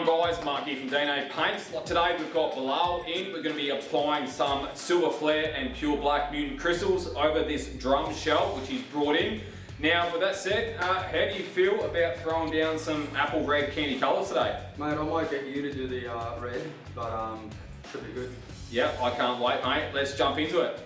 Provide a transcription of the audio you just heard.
on guys, Mark here from DNA Paints. Today we've got Blial in. We're going to be applying some Silver Flare and Pure Black Mutant CrystalZ over this drum shell which he's brought in. Now with that said, how do you feel about throwing down some apple red candy colours today? Mate, I might get you to do the red, but should be good. Yeah, I can't wait mate. Let's jump into it.